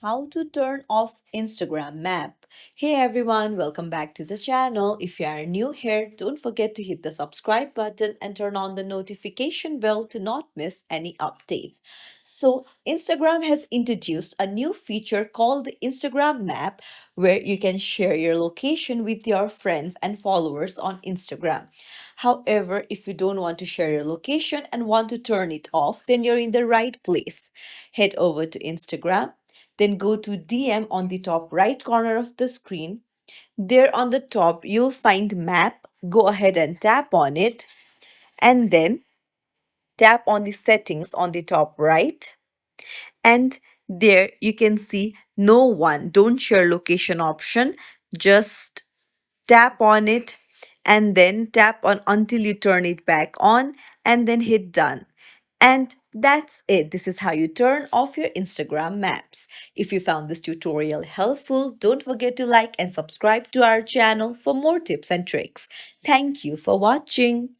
How to turn off Instagram map. Hey everyone, welcome back to the channel. If you are new here, don't forget to hit the subscribe button and turn on the notification bell to not miss any updates. So, Instagram has introduced a new feature called the Instagram map where you can share your location with your friends and followers on Instagram. However, if you don't want to share your location and want to turn it off, then you're in the right place. Head over to Instagram, then go to DM on the top right corner of the screen. There on the top, you'll find map. Go ahead and tap on it, and then tap on the settings on the top right. And there you can see no one, don't share location option. Just tap on it and then tap on until you turn it back on and then hit done. And that's it. This is how you turn off your Instagram maps. If you found this tutorial helpful, don't forget to like and subscribe to our channel for more tips and tricks. Thank you for watching.